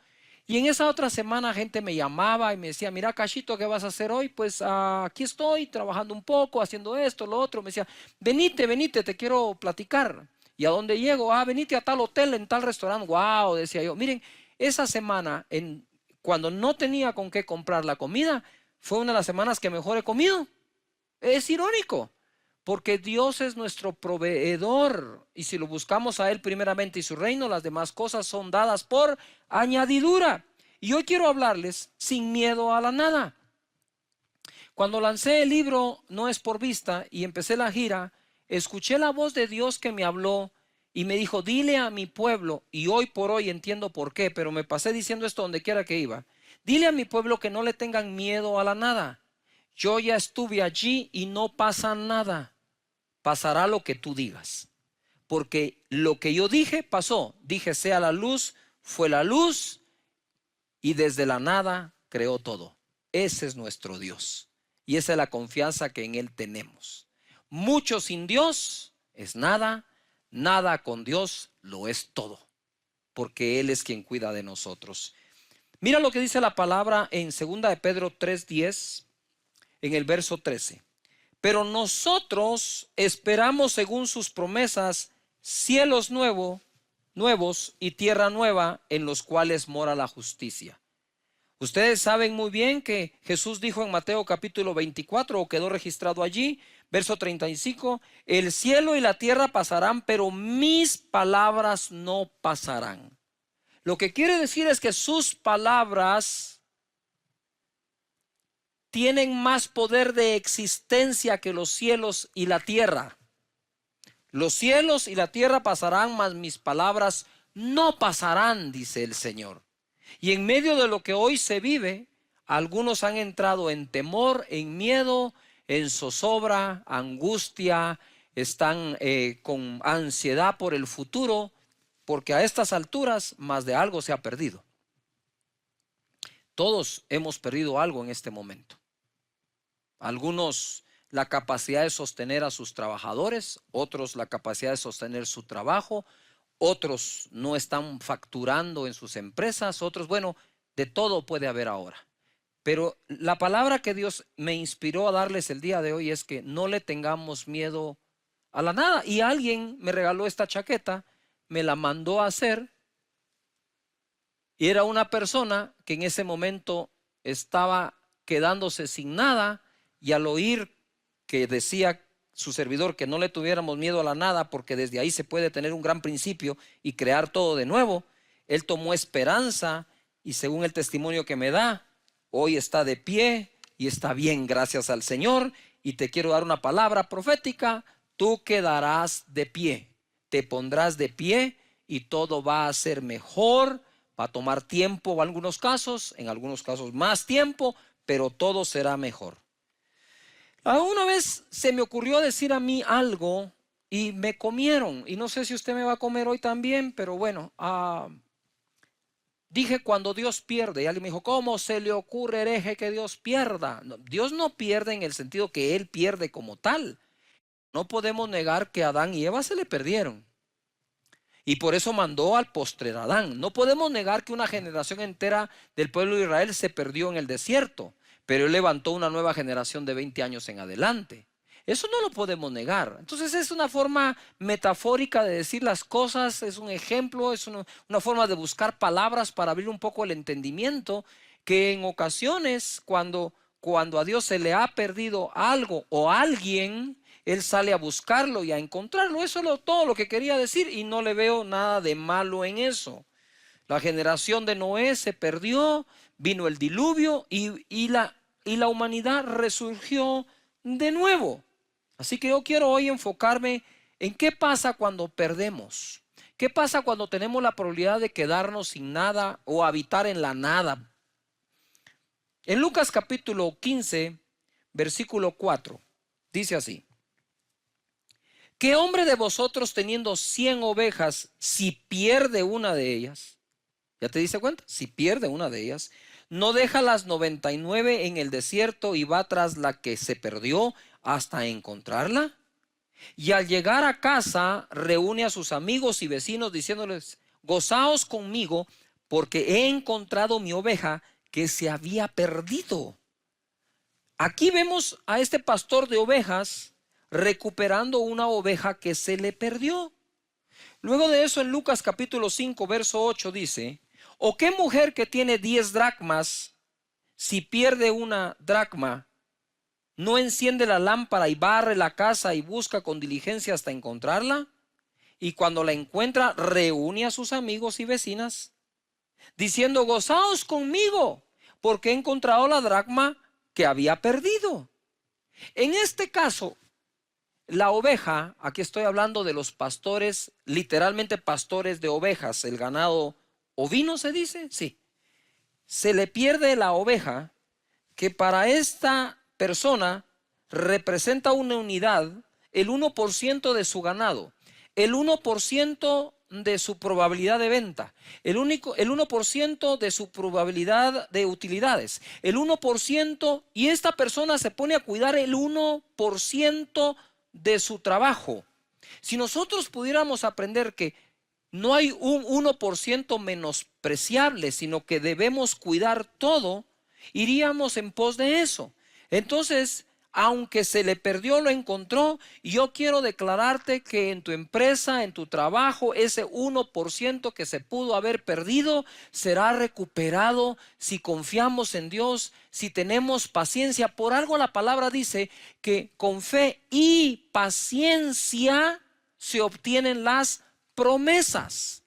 Speaker 1: Y en esa otra semana gente me llamaba y me decía, mira, Cachito, ¿qué vas a hacer hoy? Pues aquí estoy trabajando un poco, haciendo esto, lo otro. Me decía, venite, te quiero platicar. ¿Y a dónde llego? Venite a tal hotel, en tal restaurante. Wow, decía yo. Miren, esa semana, cuando no tenía con qué comprar la comida, fue una de las semanas que mejor he comido. Es irónico, porque Dios es nuestro proveedor. Y si lo buscamos a Él primeramente y su reino, las demás cosas son dadas por añadidura. Y hoy quiero hablarles sin miedo a la nada. Cuando lancé el libro No es por vista y empecé la gira, escuché la voz de Dios que me habló y me dijo, dile a mi pueblo, y hoy por hoy entiendo por qué, pero me pasé diciendo esto donde quiera que iba. Dile a mi pueblo que no le tengan miedo a la nada. Yo ya estuve allí y no pasa nada. Pasará lo que tú digas. Porque lo que yo dije pasó. Dije sea la luz, fue la luz y desde la nada creó todo. Ese es nuestro Dios. Y esa es la confianza que en Él tenemos. Mucho sin Dios es nada, nada con Dios lo es todo. Porque Él es quien cuida de nosotros. Mira lo que dice la palabra en 2 de Pedro 3:10, en el verso 13. Pero nosotros esperamos según sus promesas cielos nuevos y tierra nueva en los cuales mora la justicia. Ustedes saben muy bien que Jesús dijo en Mateo capítulo 24, o quedó registrado allí, verso 35, el cielo y la tierra pasarán, pero mis palabras no pasarán. Lo que quiere decir es que sus palabras tienen más poder de existencia que los cielos y la tierra. Los cielos y la tierra pasarán, mas mis palabras no pasarán, dice el Señor. Y en medio de lo que hoy se vive, algunos han entrado en temor, en miedo, en zozobra, angustia, están con ansiedad por el futuro, porque a estas alturas más de algo se ha perdido. Todos hemos perdido algo en este momento. Algunos la capacidad de sostener a sus trabajadores, otros la capacidad de sostener su trabajo, otros no están facturando en sus empresas, otros, bueno, de todo puede haber ahora. Pero la palabra que Dios me inspiró a darles el día de hoy es que no le tengamos miedo a la nada. Y alguien me regaló esta chaqueta, me la mandó a hacer, y era una persona que en ese momento estaba quedándose sin nada, y al oír que decía su servidor que no le tuviéramos miedo a la nada, porque desde ahí se puede tener un gran principio y crear todo de nuevo, él tomó esperanza y, según el testimonio que me da, hoy está de pie y está bien, gracias al Señor. Y te quiero dar una palabra profética: tú quedarás de pie, te pondrás de pie y todo va a ser mejor. Va a tomar tiempo en algunos casos más tiempo, pero todo será mejor. Una vez se me ocurrió decir a mí algo y me comieron, y no sé si usted me va a comer hoy también, pero bueno, dije cuando Dios pierde. Y alguien me dijo: ¿cómo se le ocurre, hereje, que Dios pierda? No, Dios no pierde en el sentido que Él pierde como tal. No podemos negar que Adán y Eva se le perdieron, y por eso mandó al postrer Adán. No podemos negar que una generación entera del pueblo de Israel se perdió en el desierto, pero Él levantó una nueva generación de 20 años en adelante. Eso no lo podemos negar. Entonces es una forma metafórica de decir las cosas, es un ejemplo, es una forma de buscar palabras para abrir un poco el entendimiento, que en ocasiones cuando a Dios se le ha perdido algo o alguien, Él sale a buscarlo y a encontrarlo. Eso es todo lo que quería decir, y no le veo nada de malo en eso. La generación de Noé se perdió, vino el diluvio y la humanidad resurgió de nuevo. Así que yo quiero hoy enfocarme en qué pasa cuando perdemos. ¿Qué pasa cuando tenemos la probabilidad de quedarnos sin nada o habitar en la nada? En Lucas capítulo 15, versículo 4, dice así: ¿qué hombre de vosotros, teniendo 100 ovejas, si pierde una de ellas? ¿Ya te diste cuenta? Si pierde una de ellas, ¿no deja las 99 en el desierto y va tras la que se perdió hasta encontrarla? Y al llegar a casa, reúne a sus amigos y vecinos diciéndoles: gozaos conmigo, porque he encontrado mi oveja que se había perdido. Aquí vemos a este pastor de ovejas recuperando una oveja que se le perdió. Luego de eso, en Lucas capítulo 5, verso 8 dice: ¿o qué mujer que tiene 10 dracmas, si pierde una dracma, no enciende la lámpara y barre la casa y busca con diligencia hasta encontrarla? Y cuando la encuentra, reúne a sus amigos y vecinas, diciendo: gozaos conmigo, porque he encontrado la dracma que había perdido. En este caso, la oveja, aquí estoy hablando de los pastores, literalmente pastores de ovejas, el ganado ovino se dice, sí. Se le pierde la oveja, que para esta persona representa una unidad, el 1% de su ganado, el 1% de su probabilidad de venta, el 1% de su probabilidad de utilidades, el 1%, y esta persona se pone a cuidar el 1% de su trabajo. Si nosotros pudiéramos aprender que no hay un 1% menospreciable, sino que debemos cuidar todo, iríamos en pos de eso. Entonces, aunque se le perdió, lo encontró. Y yo quiero declararte que en tu empresa, en tu trabajo, ese 1% que se pudo haber perdido será recuperado si confiamos en Dios, si tenemos paciencia. Por algo la palabra dice que con fe y paciencia se obtienen las promesas.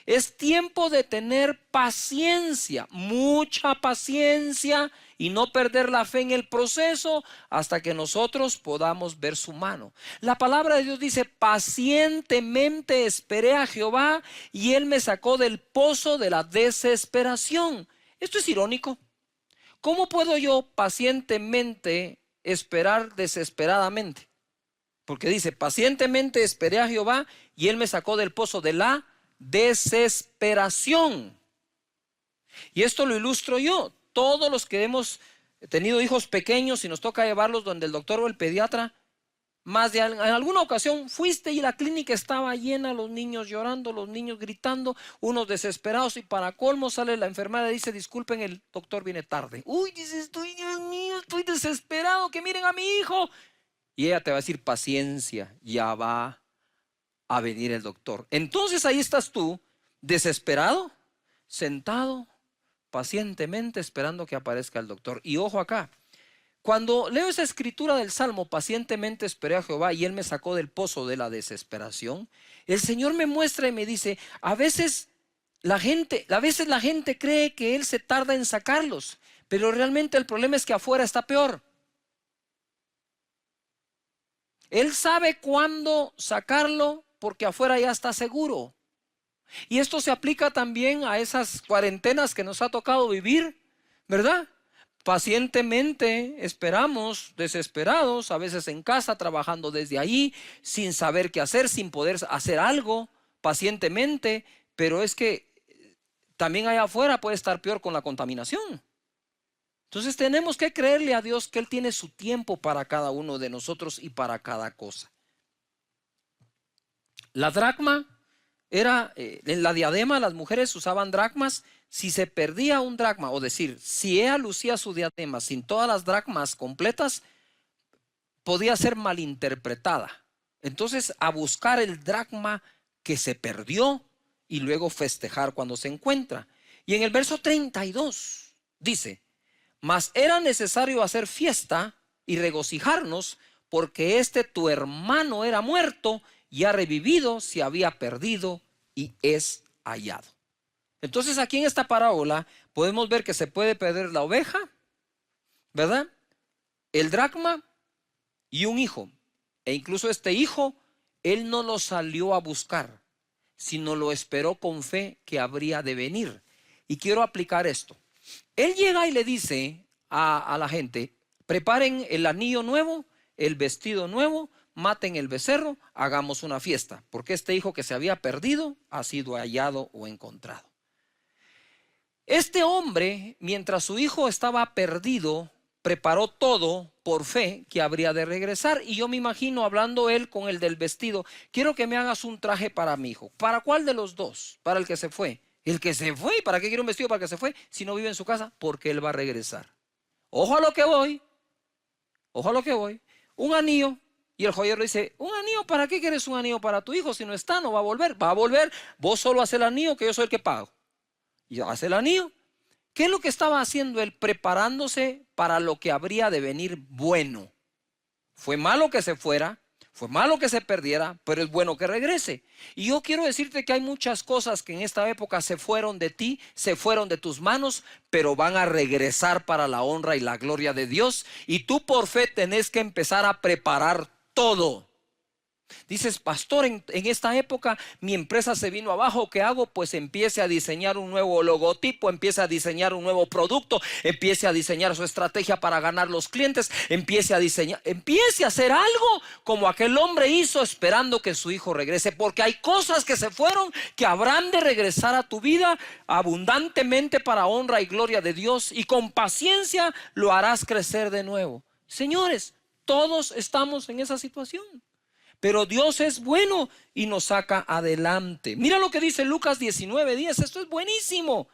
Speaker 1: Es tiempo de tener paciencia, mucha paciencia, y no perder la fe en el proceso hasta que nosotros podamos ver su mano. La palabra de Dios dice: pacientemente esperé a Jehová y Él me sacó del pozo de la desesperación. Esto es irónico. ¿Cómo puedo yo pacientemente esperar desesperadamente? Porque dice: pacientemente esperé a Jehová y Él me sacó del pozo de la desesperación. Y esto lo ilustro yo. Todos los que hemos tenido hijos pequeños y nos toca llevarlos donde el doctor o el pediatra, en alguna ocasión fuiste y la clínica estaba llena, los niños llorando, los niños gritando, unos desesperados, y para colmo sale la enfermera y dice: disculpen, el doctor viene tarde. Uy, dices tú: Dios mío, estoy desesperado, que miren a mi hijo. Y ella te va a decir: paciencia, ya va a venir el doctor. Entonces ahí estás tú, desesperado, sentado, pacientemente esperando que aparezca el doctor. Y ojo acá, cuando leo esa escritura del Salmo, pacientemente esperé a Jehová y Él me sacó del pozo de la desesperación, el Señor me muestra y me dice, a veces la gente cree que Él se tarda en sacarlos, pero realmente el problema es que afuera está peor. Él sabe cuándo sacarlo porque afuera ya está seguro. Y esto se aplica también a esas cuarentenas que nos ha tocado vivir, ¿verdad? Pacientemente esperamos, desesperados, a veces en casa, trabajando desde ahí, sin saber qué hacer, sin poder hacer algo, pacientemente, pero es que también allá afuera puede estar peor con la contaminación. Entonces tenemos que creerle a Dios que Él tiene su tiempo para cada uno de nosotros y para cada cosa. La dracma era, en la diadema las mujeres usaban dracmas. Si se perdía un dracma, o decir, si ella lucía su diadema sin todas las dracmas completas, podía ser malinterpretada. Entonces, a buscar el dracma que se perdió y luego festejar cuando se encuentra. Y en el verso 32 dice, mas era necesario hacer fiesta y regocijarnos, porque tu hermano era muerto y ha revivido, se había perdido y es hallado. Entonces aquí en esta parábola podemos ver que se puede perder la oveja, ¿verdad? El dracma y un hijo. E incluso este hijo, él no lo salió a buscar, sino lo esperó con fe que habría de venir. Y quiero aplicar esto. Él llega y le dice a la gente, preparen el anillo nuevo, el vestido nuevo, maten el becerro, hagamos una fiesta, porque este hijo que se había perdido ha sido hallado o encontrado. Este hombre, mientras su hijo estaba perdido, preparó todo por fe que habría de regresar. Y yo me imagino hablando él con el del vestido, quiero que me hagas un traje para mi hijo. ¿Para cuál de los dos? Para el que se fue. El que se fue, ¿para qué quiere un vestido para el que se fue? Si no vive en su casa, porque él va a regresar. Ojo a lo que voy. Ojo a lo que voy. Un anillo. Y el joyero dice, ¿un anillo para qué quieres un anillo para tu hijo? Si no está, no va a volver. Va a volver, vos solo haces el anillo, que yo soy el que pago. Y hace el anillo. ¿Qué es lo que estaba haciendo él? Preparándose para lo que habría de venir bueno. Fue malo que se fuera, fue malo que se perdiera, pero es bueno que regrese. Y yo quiero decirte que hay muchas cosas que en esta época se fueron de ti, se fueron de tus manos, pero van a regresar para la honra y la gloria de Dios. Y tú por fe tenés que empezar a preparar todo. Dices, pastor, en esta época mi empresa se vino abajo, ¿qué hago? Pues empiece a diseñar un nuevo logotipo, empiece a diseñar un nuevo producto, empiece a diseñar su estrategia para ganar los clientes, empiece a hacer algo como aquel hombre hizo esperando que su hijo regrese, porque hay cosas que se fueron que habrán de regresar a tu vida abundantemente para honra y gloria de Dios, y con paciencia lo harás crecer de nuevo. Señores, todos estamos en esa situación. Pero Dios es bueno y nos saca adelante. Mira lo que dice Lucas 19:10. Esto es buenísimo.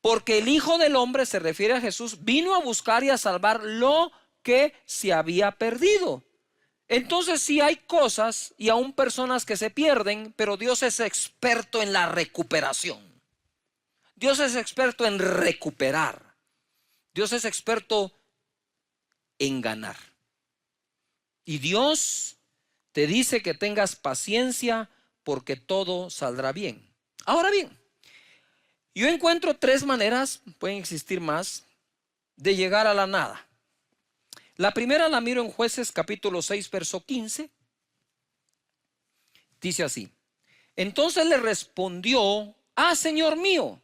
Speaker 1: Porque el Hijo del Hombre, se refiere a Jesús, vino a buscar y a salvar lo que se había perdido. Entonces sí hay cosas y aún personas que se pierden, pero Dios es experto en la recuperación. Dios es experto en recuperar. Dios es experto en ganar. Y Dios te dice que tengas paciencia porque todo saldrá bien. Ahora bien, yo encuentro 3 maneras, pueden existir más, de llegar a la nada. La primera la miro en Jueces capítulo 6, verso 15. Dice así: entonces le respondió, Señor mío,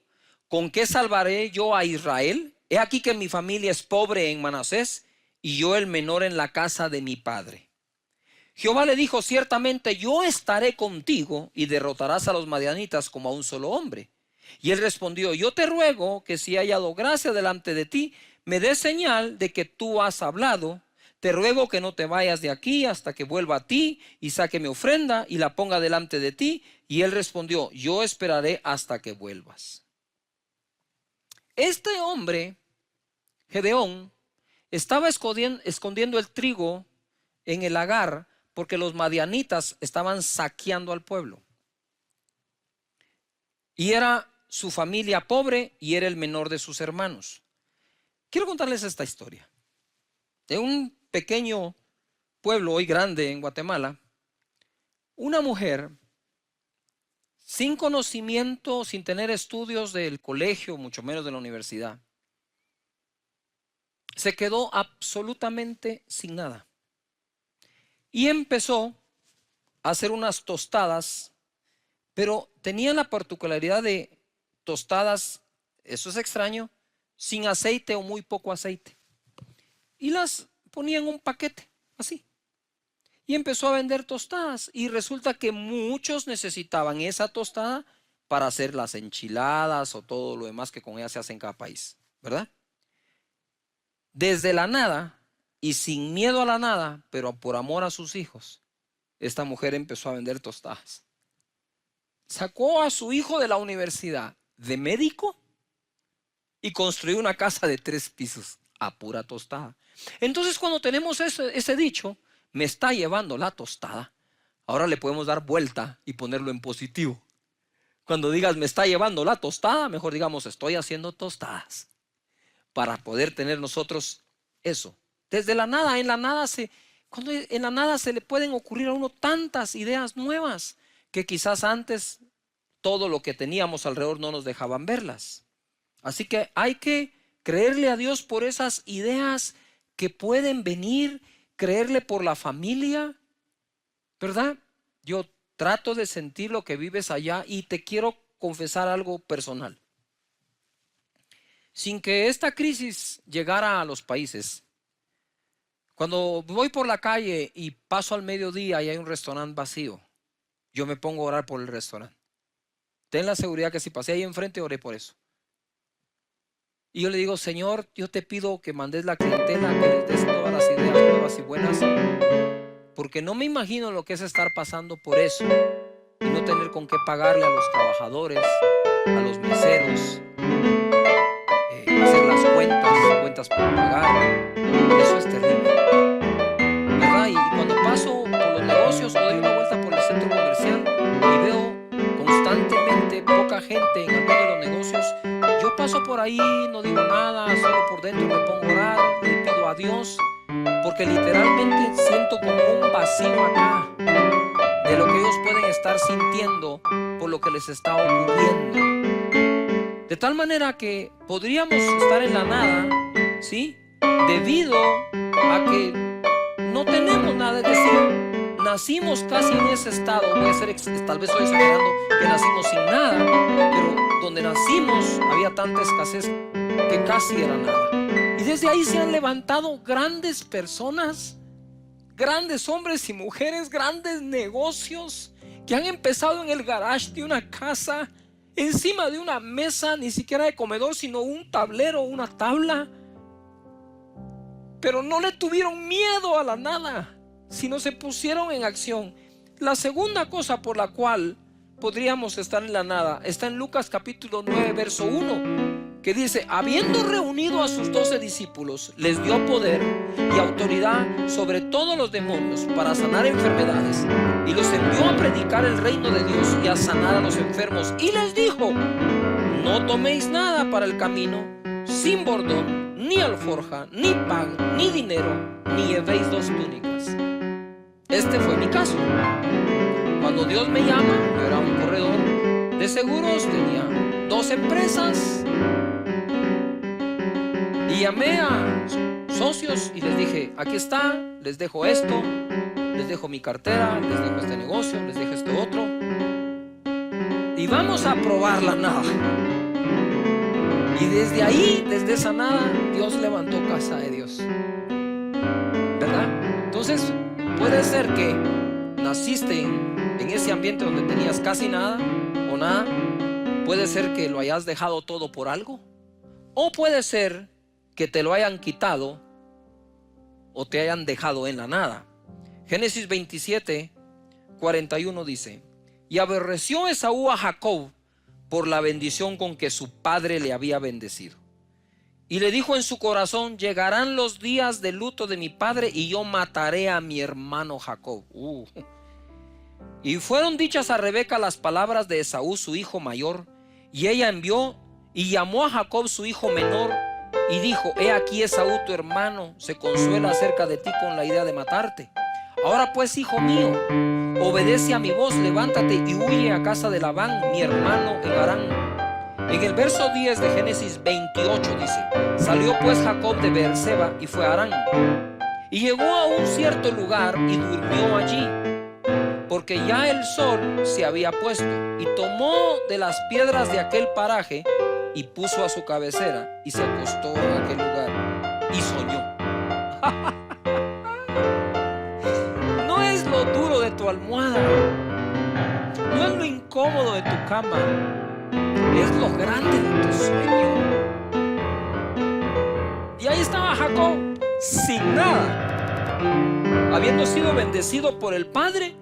Speaker 1: ¿con qué salvaré yo a Israel? He aquí que mi familia es pobre en Manasés y yo el menor en la casa de mi padre. Jehová le dijo, ciertamente yo estaré contigo y derrotarás a los madianitas como a un solo hombre. Y él respondió, yo te ruego que si he hallado gracia delante de ti, me des señal de que tú has hablado. Te ruego que no te vayas de aquí hasta que vuelva a ti y saque mi ofrenda y la ponga delante de ti. Y él respondió, yo esperaré hasta que vuelvas. Este hombre, Gedeón, estaba escondiendo el trigo en el lagar, porque los madianitas estaban saqueando al pueblo. Y era su familia pobre y era el menor de sus hermanos. Quiero contarles esta historia. De un pequeño pueblo hoy grande en Guatemala, una mujer sin conocimiento, sin tener estudios del colegio, mucho menos de la universidad, se quedó absolutamente sin nada. Y empezó a hacer unas tostadas, pero tenían la particularidad de tostadas, eso es extraño, sin aceite o muy poco aceite. Y las ponía en un paquete, así. Y empezó a vender tostadas. Y resulta que muchos necesitaban esa tostada para hacer las enchiladas o todo lo demás que con ella se hace en cada país, ¿verdad? Desde la nada y sin miedo a la nada, pero por amor a sus hijos, esta mujer empezó a vender tostadas. Sacó a su hijo de la universidad de médico y construyó una casa de 3 pisos a pura tostada. Entonces, cuando tenemos ese dicho, me está llevando la tostada, ahora le podemos dar vuelta y ponerlo en positivo. Cuando digas me está llevando la tostada, mejor digamos estoy haciendo tostadas, para poder tener nosotros eso. Desde la nada, en la nada se le pueden ocurrir a uno tantas ideas nuevas que quizás antes todo lo que teníamos alrededor no nos dejaban verlas. Así que hay que creerle a Dios por esas ideas que pueden venir, creerle por la familia, ¿verdad? Yo trato de sentir lo que vives allá y te quiero confesar algo personal. Sin que esta crisis llegara a los países, cuando voy por la calle y paso al mediodía y hay un restaurante vacío, yo me pongo a orar por el restaurante. Ten la seguridad que si pasé ahí enfrente, oré por eso. Y yo le digo, Señor, yo te pido que mandes la clientela, que les des todas las ideas nuevas y buenas, porque no me imagino lo que es estar pasando por eso y no tener con qué pagarle a los trabajadores, a los meseros, hacer las cuentas por pagar. Eso es terrible, ¿verdad? Y cuando paso por los negocios o doy una vuelta por el centro comercial y veo constantemente poca gente en alguno de los negocios, yo paso por ahí, no digo nada, solo por dentro me pongo a orar, le pido a Dios, porque literalmente siento como un vacío acá de lo que ellos pueden estar sintiendo por lo que les está ocurriendo. De tal manera que podríamos estar en la nada, ¿sí? Debido a que no tenemos nada, es decir, nacimos casi en ese estado. Voy a ser, tal vez estoy exagerando, que nacimos sin nada, pero donde nacimos había tanta escasez que casi era nada. Y desde ahí se han levantado grandes personas, grandes hombres y mujeres, grandes negocios que han empezado en el garage de una casa, encima de una mesa, ni siquiera de comedor, sino un tablero, una tabla. Pero no le tuvieron miedo a la nada, sino se pusieron en acción. La segunda cosa por la cual podríamos estar en la nada está en Lucas capítulo 9 verso 1, que dice: habiendo reunido a sus 12 discípulos, les dio poder y autoridad sobre todos los demonios para sanar enfermedades, y los envió a predicar el reino de Dios y a sanar a los enfermos, y les dijo: no toméis nada para el camino, sin bordón, ni alforja, ni pan, ni dinero, ni llevéis 2 túnicas. Este fue mi caso. Cuando Dios me llama, yo era un corredor de seguros, tenía 2 empresas, y llamé a socios y les dije: aquí está, les dejo esto, les dejo mi cartera, les dejo este negocio, les dejo este otro, y vamos a probar la nada. Y desde ahí, desde esa nada, Dios levantó Casa de Dios, ¿verdad? Entonces puede ser que naciste en ese ambiente donde tenías casi nada o nada. Puede ser que lo hayas dejado todo por algo, o puede ser que te lo hayan quitado o te hayan dejado en la nada. Génesis 27, 41 dice: y aborreció Esaú a Jacob por la bendición con que su padre le había bendecido, y le dijo en su corazón: llegarán los días de luto de mi padre y yo mataré a mi hermano Jacob. Y fueron dichas a Rebeca las palabras de Esaú, su hijo mayor, Y ella envió y llamó a Jacob su hijo menor y dijo: he aquí Esaú tu hermano se consuela acerca de ti con la idea de matarte. Ahora pues, hijo mío, obedece a mi voz, levántate y huye a casa de Labán, mi hermano, en Harán. En el verso 10 de Génesis 28 dice: salió pues Jacob de Beerseba y fue a Harán. Y llegó a un cierto lugar y durmió allí, porque ya el sol se había puesto. Y tomó de las piedras de aquel paraje y puso a su cabecera y se acostó en aquel lugar y soñó. No es lo duro de tu almohada, no es lo incómodo de tu cama, es lo grande de tu sueño. Y ahí estaba Jacob, sin nada, habiendo sido bendecido por el padre.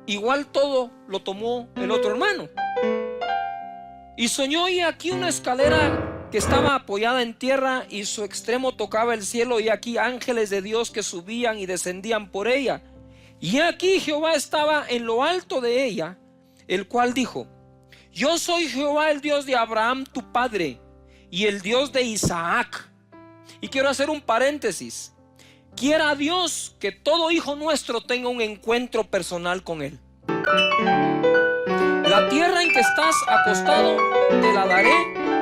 Speaker 1: Igual todo lo tomó el otro hermano. Y soñó, y aquí una escalera que estaba apoyada en tierra y su extremo tocaba el cielo, y aquí ángeles de Dios que subían y descendían por ella. Y aquí Jehová estaba en lo alto de ella, el cual dijo: yo soy Jehová, el Dios de Abraham tu padre y el Dios de Isaac. Y quiero hacer un paréntesis. Quiera Dios que todo hijo nuestro tenga un encuentro personal con Él. La tierra en que estás acostado te la daré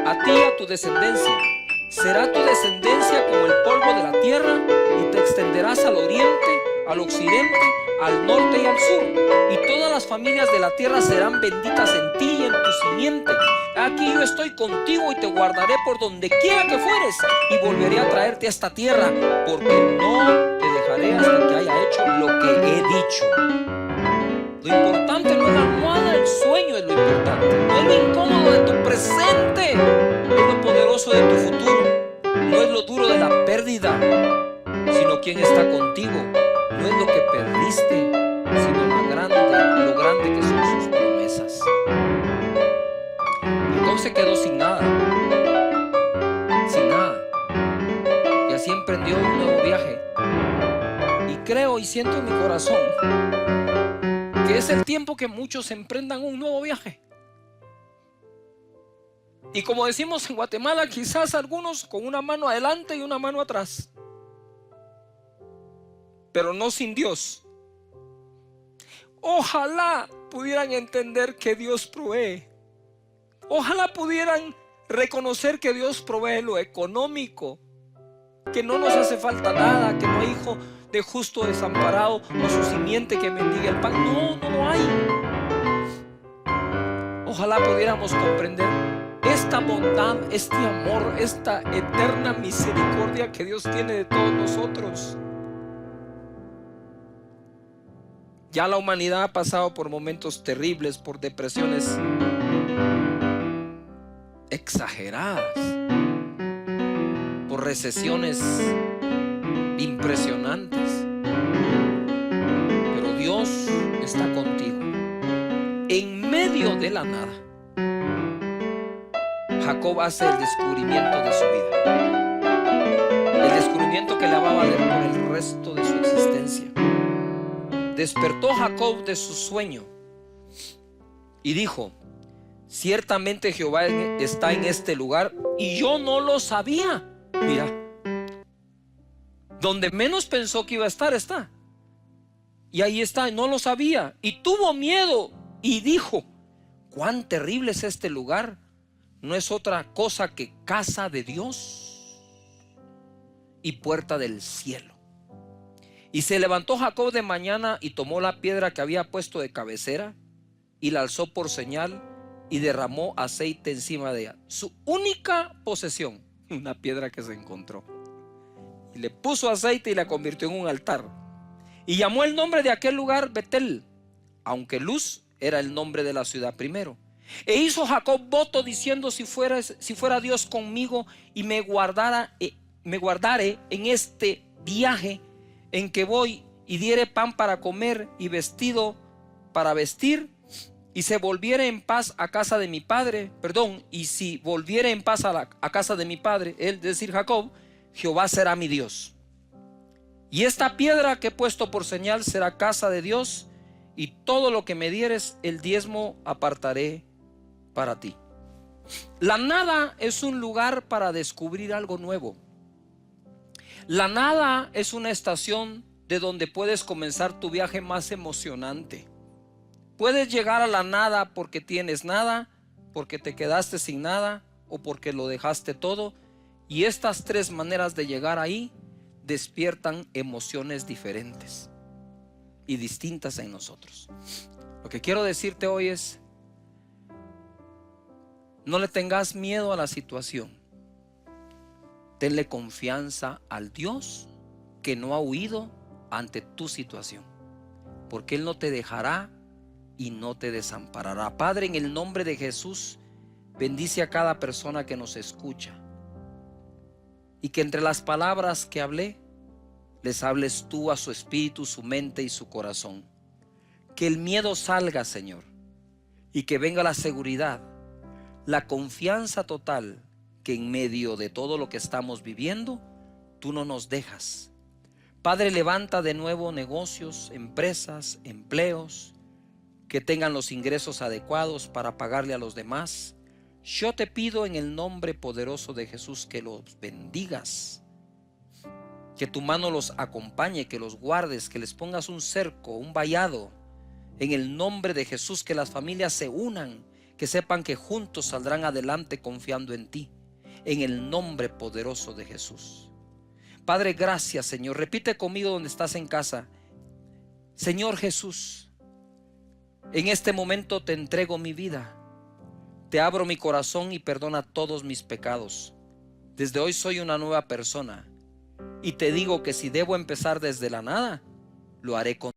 Speaker 1: a ti y a tu descendencia. Será tu descendencia como el polvo de la tierra, y te extenderás al oriente, al occidente, al norte y al sur. Y todas las familias de la tierra serán benditas en ti y en tu simiente. Aquí yo estoy contigo y te guardaré por donde quiera que fueres, y volveré a traerte a esta tierra, porque no te dejaré hasta que haya hecho lo que he dicho. Lo importante no es la almohada, el sueño es lo importante. No es lo incómodo de tu presente, es lo poderoso de tu futuro. No es lo duro de la pérdida, sino quién está contigo. No es lo que perdiste, sino lo grande que son sus promesas. Jacob se quedó sin nada, y así emprendió un nuevo viaje. Y creo y siento en mi corazón que es el tiempo que muchos emprendan un nuevo viaje. Y como decimos en Guatemala, quizás algunos con una mano adelante y una mano atrás, pero no sin Dios. Ojalá pudieran entender que Dios provee. Ojalá pudieran reconocer que Dios provee lo económico, que no nos hace falta nada, que no hay hijo de justo desamparado o su simiente que mendigue el pan. No, no lo hay. Ojalá pudiéramos comprender esta bondad, este amor, esta eterna misericordia que Dios tiene de todos nosotros. Ya la humanidad ha pasado por momentos terribles, por depresiones exageradas, por recesiones impresionantes, pero Dios está contigo en medio de la nada. Jacob hace el descubrimiento de su vida, el descubrimiento que le va a valer por el resto de su existencia. Despertó Jacob de su sueño y dijo: ciertamente Jehová está en este lugar y yo no lo sabía. Mira, donde menos pensó que iba a estar, está. Y ahí está, no lo sabía. Y tuvo miedo y dijo: cuán terrible es este lugar. No es otra cosa que casa de Dios y puerta del cielo. Y se levantó Jacob de mañana y tomó la piedra que había puesto de cabecera y la alzó por señal y derramó aceite encima de ella. Su única posesión, una piedra que se encontró. Y le puso aceite y la convirtió en un altar. Y llamó el nombre de aquel lugar Betel, aunque Luz era el nombre de la ciudad primero. E hizo Jacob voto diciendo: si fuera Dios conmigo y me guardare en este viaje en que voy, y diere pan para comer y vestido para vestir, y se volviere en paz a casa de mi padre, y si volviere en paz a casa de mi padre, él, es decir, Jacob, Jehová será mi Dios. Y esta piedra que he puesto por señal será casa de Dios, y todo lo que me dieres el diezmo apartaré para ti. La nada es un lugar para descubrir algo nuevo. La nada es una estación de donde puedes comenzar tu viaje más emocionante. Puedes llegar a la nada porque tienes nada, porque te quedaste sin nada o porque lo dejaste todo. Y estas tres maneras de llegar ahí despiertan emociones diferentes y distintas en nosotros. Lo que quiero decirte hoy es: no le tengas miedo a la situación. Tenle confianza al Dios que no ha huido ante tu situación, porque Él no te dejará y no te desamparará. Padre, en el nombre de Jesús, bendice a cada persona que nos escucha, y que entre las palabras que hablé les hables tú a su espíritu, su mente y su corazón. Que el miedo salga, Señor, y que venga la seguridad, la confianza total que en medio de todo lo que estamos viviendo, tú no nos dejas. Padre, levanta de nuevo negocios, empresas, empleos, que tengan los ingresos adecuados para pagarle a los demás. Yo te pido en el nombre poderoso de Jesús que los bendigas, que tu mano los acompañe, que los guardes, que les pongas un cerco, un vallado. En el nombre de Jesús, que las familias se unan, que sepan que juntos saldrán adelante confiando en ti. En el nombre poderoso de Jesús. Padre, gracias, Señor. Repite conmigo donde estás en casa: Señor Jesús, en este momento te entrego mi vida. Te abro mi corazón y perdona todos mis pecados. Desde hoy soy una nueva persona. Y te digo que si debo empezar desde la nada, lo haré con